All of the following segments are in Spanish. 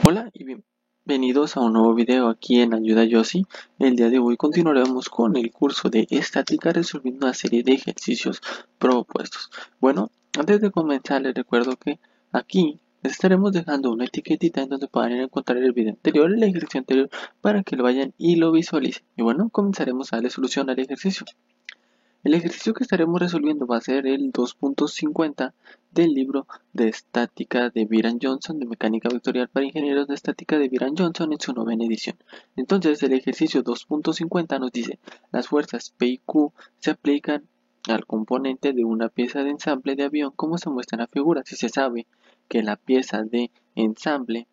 Hola y bienvenidos a un nuevo video aquí en Ayuda Yossi. El día de hoy continuaremos con el curso de estática resolviendo una serie de ejercicios propuestos. Bueno, antes de comenzar les recuerdo que aquí les estaremos dejando una etiquetita en donde puedan encontrar el video anterior, el ejercicio anterior, para que lo vayan y lo visualicen. Y bueno, comenzaremos a darle solución al ejercicio. El ejercicio que estaremos resolviendo va a ser el 2.50 del libro de estática de Byron Johnson, de mecánica vectorial para ingenieros de estática de Byron Johnson en su novena edición. Entonces el ejercicio 2.50 nos dice, las fuerzas P y Q se aplican al componente de una pieza de ensamble de avión como se muestra en la figura. Si se sabe que la pieza de ensamble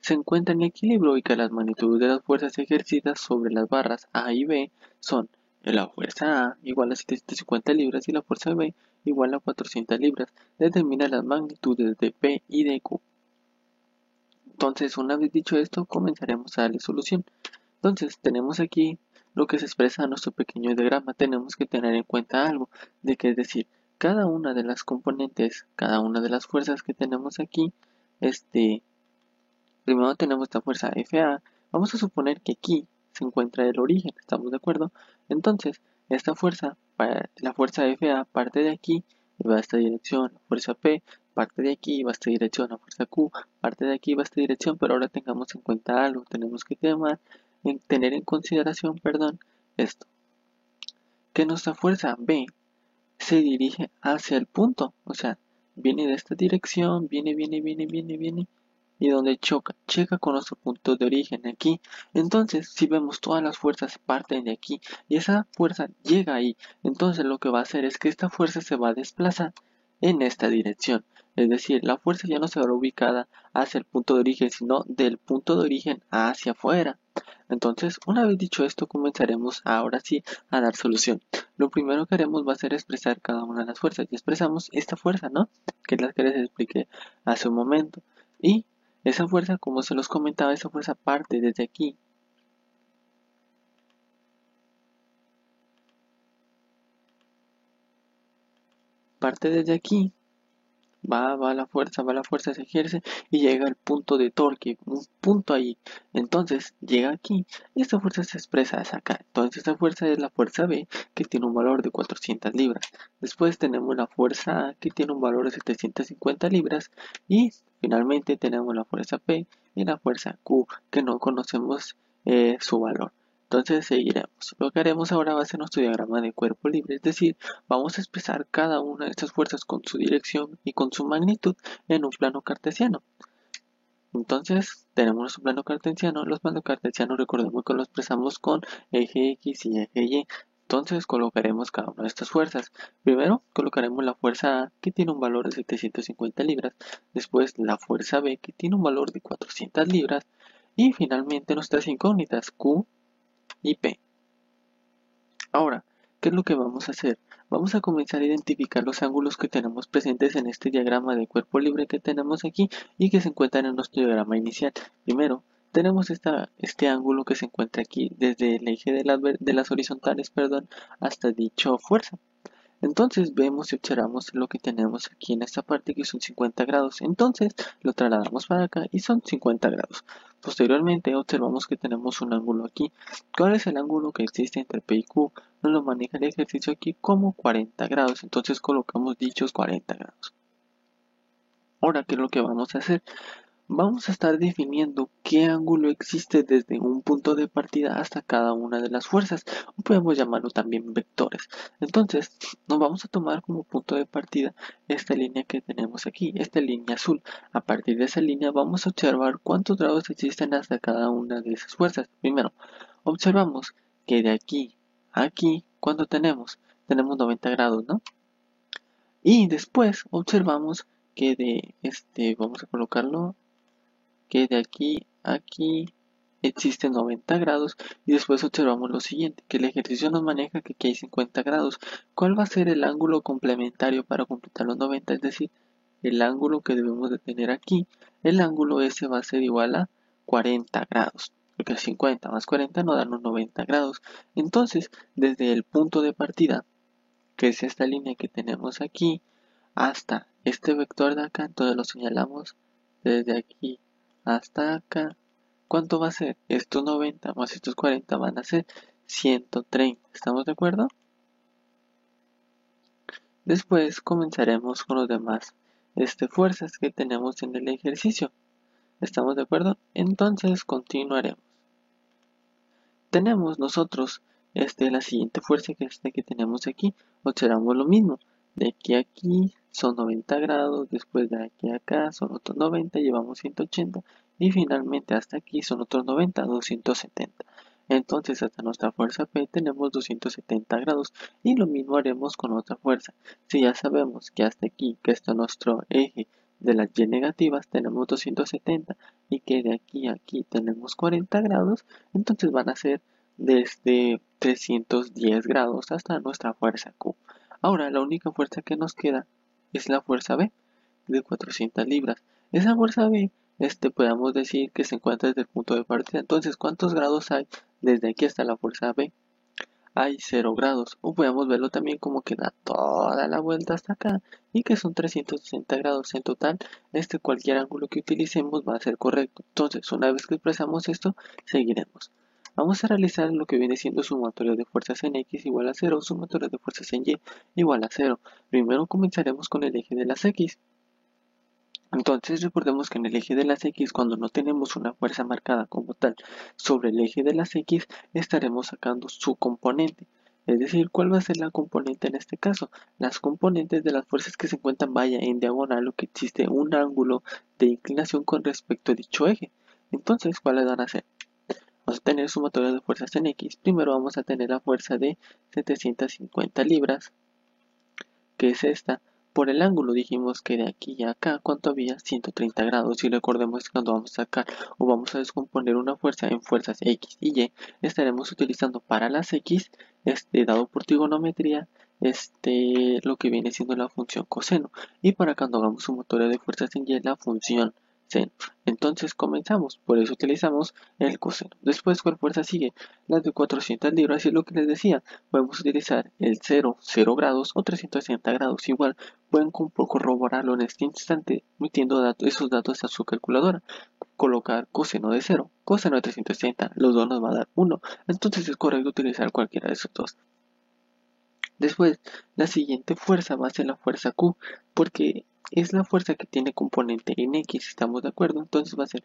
se encuentra en equilibrio y que las magnitudes de las fuerzas ejercidas sobre las barras A y B son la fuerza A igual a 750 libras y la fuerza B igual a 400 libras. Determina las magnitudes de P y de Q. Entonces, una vez dicho esto, comenzaremos a darle solución. Entonces, tenemos aquí lo que se expresa en nuestro pequeño diagrama. Tenemos que tener en cuenta algo, de que es decir, cada una de las componentes, cada una de las fuerzas que tenemos aquí, primero tenemos esta fuerza FA. Vamos a suponer que aquí se encuentra el origen, ¿estamos de acuerdo? Entonces, esta fuerza, la fuerza FA parte de aquí y va a esta dirección. La fuerza P parte de aquí y va a esta dirección. La fuerza Q parte de aquí y va a esta dirección. Pero ahora tengamos en cuenta algo. Tenemos que tener en consideración, esto. Que nuestra fuerza B se dirige hacia el punto. O sea, viene de esta dirección, viene, y donde checa con nuestro punto de origen aquí. Entonces, si vemos todas las fuerzas parten de aquí y esa fuerza llega ahí, entonces lo que va a hacer es que esta fuerza se va a desplazar en esta dirección. Es decir, la fuerza ya no se va ubicada hacia el punto de origen, sino del punto de origen hacia afuera. Entonces, una vez dicho esto, comenzaremos ahora sí a dar solución. Lo primero que haremos va a ser expresar cada una de las fuerzas. Y expresamos esta fuerza, ¿no? Que es la que les expliqué hace un momento. Y esa fuerza, como se los comentaba, esa fuerza parte desde aquí. Parte desde aquí. Va la fuerza se ejerce y llega al punto de torque, un punto ahí. Entonces llega aquí y esta fuerza se expresa hacia acá. Entonces esta fuerza es la fuerza B que tiene un valor de 400 libras. Después tenemos la fuerza A que tiene un valor de 750 libras y finalmente tenemos la fuerza P y la fuerza Q que no conocemos su valor. Entonces seguiremos. Lo que haremos ahora va a ser nuestro diagrama de cuerpo libre, es decir, vamos a expresar cada una de estas fuerzas con su dirección y con su magnitud en un plano cartesiano. Entonces, tenemos nuestro plano cartesiano. Los planos cartesianos recordemos que los expresamos con eje X y eje Y. Entonces, colocaremos cada una de estas fuerzas. Primero, colocaremos la fuerza A, que tiene un valor de 750 libras. Después, la fuerza B, que tiene un valor de 400 libras. Y finalmente, nuestras incógnitas Q y P. Ahora, ¿qué es lo que vamos a hacer? Vamos a comenzar a identificar los ángulos que tenemos presentes en este diagrama de cuerpo libre que tenemos aquí y que se encuentran en nuestro diagrama inicial. Primero, tenemos este ángulo que se encuentra aquí desde el eje de las horizontales, hasta dicha fuerza. Entonces vemos y observamos lo que tenemos aquí en esta parte que son 50 grados. Entonces lo trasladamos para acá y son 50 grados. Posteriormente observamos que tenemos un ángulo aquí. ¿Cuál es el ángulo que existe entre P y Q? Nos lo maneja el ejercicio aquí como 40 grados. Entonces colocamos dichos 40 grados. Ahora, ¿qué es lo que vamos a hacer? Vamos a estar definiendo qué ángulo existe desde un punto de partida hasta cada una de las fuerzas, o podemos llamarlo también vectores. Entonces, nos vamos a tomar como punto de partida esta línea que tenemos aquí, esta línea azul. A partir de esa línea vamos a observar cuántos grados existen hasta cada una de esas fuerzas. Primero, observamos que de aquí a aquí, ¿cuánto tenemos? Tenemos 90 grados, ¿no? Y después observamos que vamos a colocarlo que de aquí a aquí existen 90 grados y después observamos lo siguiente, que el ejercicio nos maneja que aquí hay 50 grados. ¿Cuál va a ser el ángulo complementario para completar los 90? Es decir, el ángulo que debemos de tener aquí, el ángulo ese va a ser igual a 40 grados, porque 50 más 40 nos dan los 90 grados. Entonces, desde el punto de partida, que es esta línea que tenemos aquí, hasta este vector de acá, entonces lo señalamos desde aquí hasta acá. ¿Cuánto va a ser? Estos 90 más estos 40 van a ser 130. ¿Estamos de acuerdo? Después comenzaremos con los demás fuerzas que tenemos en el ejercicio. ¿Estamos de acuerdo? Entonces continuaremos. Tenemos nosotros la siguiente fuerza que es esta que tenemos aquí. Observamos lo mismo. De aquí a aquí son 90 grados, después de aquí a acá son otros 90, llevamos 180 y finalmente hasta aquí son otros 90, 270. Entonces hasta nuestra fuerza P tenemos 270 grados y lo mismo haremos con otra fuerza. Si ya sabemos que hasta aquí, que está nuestro eje de las Y negativas, tenemos 270 y que de aquí a aquí tenemos 40 grados, entonces van a ser desde 310 grados hasta nuestra fuerza Q. Ahora la única fuerza que nos queda es la fuerza B de 400 libras. Esa fuerza B, podemos decir que se encuentra desde el punto de partida. Entonces, ¿cuántos grados hay desde aquí hasta la fuerza B? Hay 0 grados. O podemos verlo también como que da toda la vuelta hasta acá y que son 360 grados. En total, cualquier ángulo que utilicemos va a ser correcto. Entonces, una vez que expresamos esto, seguiremos. Vamos a realizar lo que viene siendo sumatorio de fuerzas en X igual a 0, sumatorio de fuerzas en Y igual a 0. Primero comenzaremos con el eje de las X. Entonces recordemos que en el eje de las X, cuando no tenemos una fuerza marcada como tal sobre el eje de las X, estaremos sacando su componente. Es decir, ¿cuál va a ser la componente en este caso? Las componentes de las fuerzas que se encuentran, vaya, en diagonal, o que existe un ángulo de inclinación con respecto a dicho eje. Entonces, ¿cuáles van a ser? Vamos a tener sumatorio de fuerzas en X. Primero vamos a tener la fuerza de 750 libras, que es esta. Por el ángulo dijimos que de aquí a acá, ¿cuánto había? 130 grados. Y recordemos que cuando vamos a sacar o vamos a descomponer una fuerza en fuerzas X y Y, estaremos utilizando para las X, dado por trigonometría, lo que viene siendo la función coseno. Y para cuando hagamos sumatoria de fuerzas en Y, la función seno. Entonces comenzamos, por eso utilizamos el coseno. Después, ¿cuál fuerza sigue? Las de 400 libras, y es lo que les decía, podemos utilizar el 0 grados o 360 grados. Igual pueden corroborarlo en este instante metiendo esos datos a su calculadora. Colocar coseno de 0, coseno de 360, los dos nos va a dar 1. Entonces es correcto utilizar cualquiera de esos dos. Después, la siguiente fuerza va a ser la fuerza Q, porque es la fuerza que tiene componente en X, ¿estamos de acuerdo? Entonces va a ser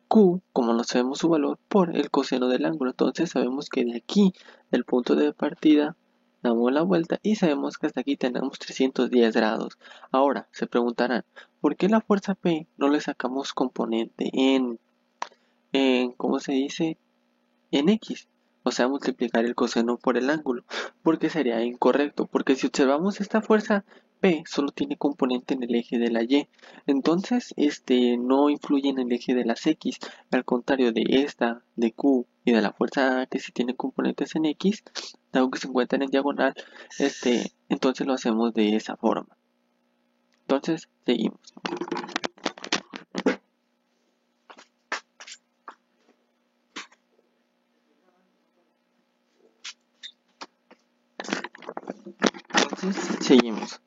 Q, como no sabemos su valor, por el coseno del ángulo. Entonces sabemos que de aquí, del punto de partida, damos la vuelta y sabemos que hasta aquí tenemos 310 grados. Ahora, se preguntarán, ¿por qué la fuerza P no le sacamos componente ¿cómo se dice? En X? O sea, multiplicar el coseno por el ángulo, porque sería incorrecto, porque si observamos esta fuerza P solo tiene componente en el eje de la Y, entonces no influye en el eje de las X, al contrario de esta, de Q y de la fuerza A, que sí tiene componentes en X, dado que se encuentran en diagonal, entonces lo hacemos de esa forma. Entonces, seguimos. Seguimos.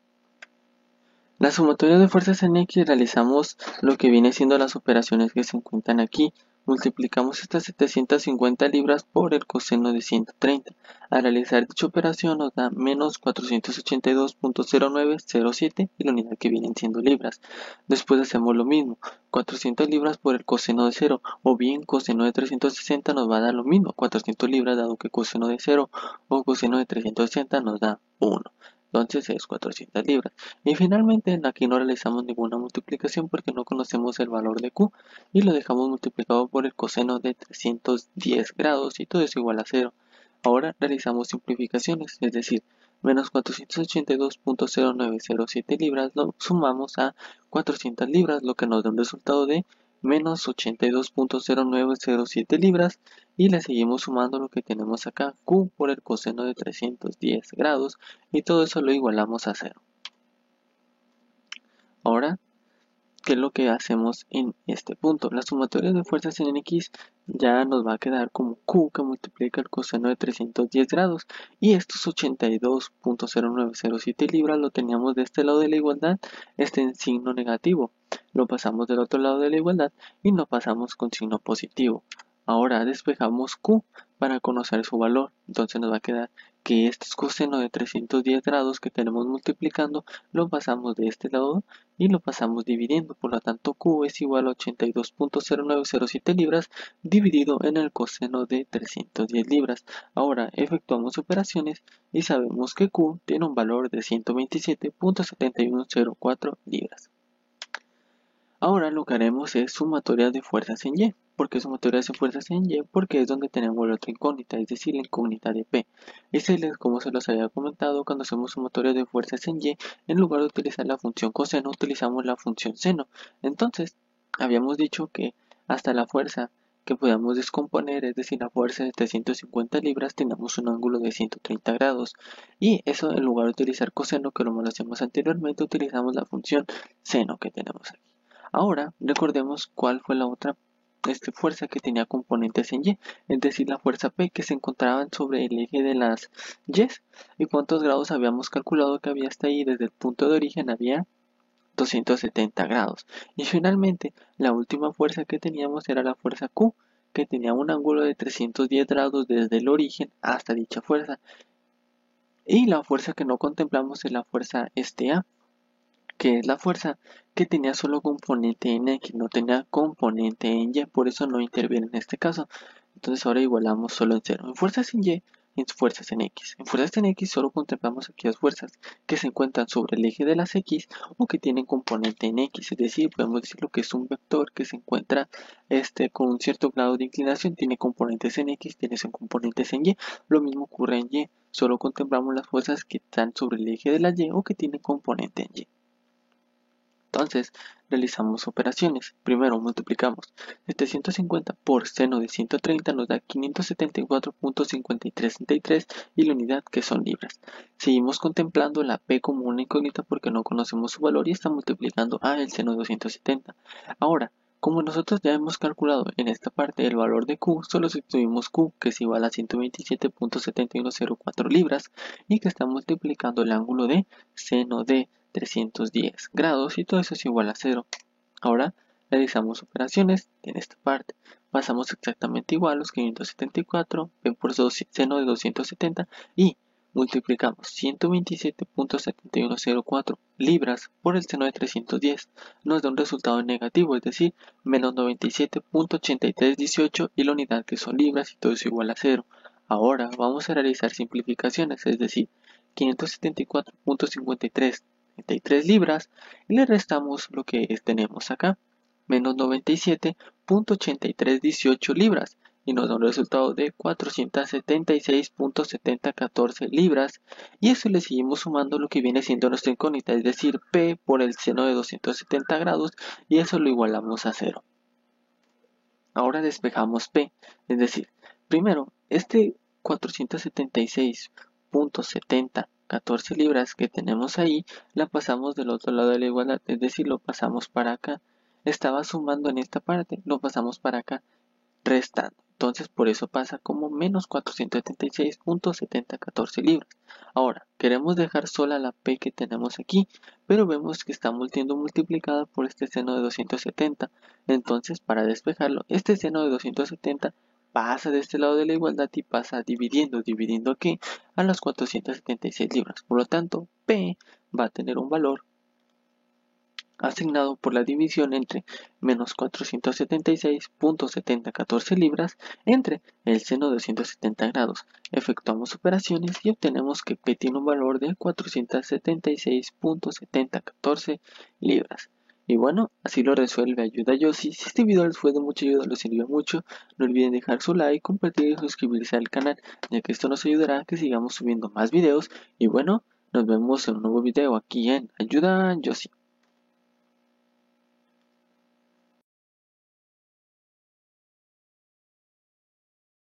La sumatoria de fuerzas en X realizamos lo que viene siendo las operaciones que se encuentran aquí. Multiplicamos estas 750 libras por el coseno de 130. Al realizar dicha operación nos da menos 482.0907 y la unidad que vienen siendo libras. Después hacemos lo mismo, 400 libras por el coseno de 0, o bien coseno de 360 nos va a dar lo mismo, 400 libras, dado que coseno de 0 o coseno de 360 nos da 1. Entonces es 400 libras. Y finalmente aquí no realizamos ninguna multiplicación porque no conocemos el valor de Q y lo dejamos multiplicado por el coseno de 310 grados y todo es igual a 0. Ahora realizamos simplificaciones, es decir, menos 482.0907 libras lo sumamos a 400 libras, lo que nos da un resultado de menos 82.0907 libras, y le seguimos sumando lo que tenemos acá, Q por el coseno de 310 grados, y todo eso lo igualamos a 0. Ahora ¿qué es lo que hacemos en este punto? La sumatoria de fuerzas en X ya nos va a quedar como Q, que multiplica el coseno de 310 grados, y estos 82.0907 libras lo teníamos de este lado de la igualdad, en signo negativo. Lo pasamos del otro lado de la igualdad y lo pasamos con signo positivo. Ahora despejamos Q para conocer su valor. Entonces nos va a quedar que este coseno de 310 grados que tenemos multiplicando lo pasamos de este lado y lo pasamos dividiendo. Por lo tanto, Q es igual a 82.0907 libras dividido en el coseno de 310 libras. Ahora efectuamos operaciones y sabemos que Q tiene un valor de 127.7104 libras. Ahora lo que haremos es sumatoria de fuerzas en Y. ¿Por qué sumatoria de fuerzas en Y? Porque es donde tenemos la otra incógnita, es decir, la incógnita de P. Como se los había comentado, cuando hacemos sumatoria de fuerzas en Y, en lugar de utilizar la función coseno, utilizamos la función seno. Entonces, habíamos dicho que hasta la fuerza que podamos descomponer, es decir, la fuerza de 350 libras, tenemos un ángulo de 130 grados. Y eso, en lugar de utilizar coseno, que lo hacíamos anteriormente, utilizamos la función seno que tenemos aquí. Ahora recordemos cuál fue la otra fuerza que tenía componentes en Y, es decir, la fuerza P que se encontraban sobre el eje de las Y. ¿Y cuántos grados habíamos calculado que había hasta ahí? Desde el punto de origen había 270 grados. Y finalmente, la última fuerza que teníamos era la fuerza Q, que tenía un ángulo de 310 grados desde el origen hasta dicha fuerza. Y la fuerza que no contemplamos es la fuerza A, que es la fuerza que tenía solo componente en X, no tenía componente en Y, por eso no interviene en este caso. Entonces ahora igualamos solo en 0. En fuerzas en Y, en fuerzas en X. En fuerzas en X solo contemplamos aquellas fuerzas que se encuentran sobre el eje de las X o que tienen componente en X, es decir, podemos decir lo que es un vector que se encuentra con un cierto grado de inclinación, tiene componentes en X, tiene componentes en Y. Lo mismo ocurre en Y, solo contemplamos las fuerzas que están sobre el eje de la Y o que tienen componente en Y. Entonces, realizamos operaciones. Primero multiplicamos 750 por seno de 130 nos da 574.5333 y la unidad que son libras. Seguimos contemplando la P como una incógnita porque no conocemos su valor y está multiplicando a el seno de 270. Ahora, como nosotros ya hemos calculado en esta parte el valor de Q, solo sustituimos Q, que es igual a 127.7104 libras, y que está multiplicando el ángulo de seno de 310 grados y todo eso es igual a 0. Ahora realizamos operaciones en esta parte. Pasamos exactamente igual los 574, P por seno de 270 y multiplicamos 127.7104 libras por el seno de 310. Nos da un resultado negativo, es decir, menos 97.8318 y la unidad que son libras y todo eso igual a 0. Ahora vamos a realizar simplificaciones, es decir, 574.53 libras y le restamos lo que tenemos acá, menos 97.8318 libras y nos da un resultado de 476.7014 libras y eso le seguimos sumando lo que viene siendo nuestra incógnita, es decir, P por el seno de 270 grados y eso lo igualamos a 0. Ahora despejamos P, es decir, primero 476.7014 libras que tenemos ahí, la pasamos del otro lado de la igualdad, es decir, lo pasamos para acá. Estaba sumando en esta parte, lo pasamos para acá, restando. Entonces, por eso pasa como menos 476.7014 libras. Ahora, queremos dejar sola la P que tenemos aquí, pero vemos que está siendo multiplicada por este seno de 270. Entonces, para despejarlo, este seno de 270 pasa de este lado de la igualdad y pasa dividiendo aquí a las 476 libras. Por lo tanto, P va a tener un valor asignado por la división entre menos 476.7014 libras entre el seno de 270 grados. Efectuamos operaciones y obtenemos que P tiene un valor de 476.7014 libras. Y bueno, así lo resuelve Ayuda Yossi. Si este video les fue de mucha ayuda, les sirvió mucho, no olviden dejar su like, compartir y suscribirse al canal, ya que esto nos ayudará a que sigamos subiendo más videos. Y bueno, nos vemos en un nuevo video aquí en Ayuda Yossi.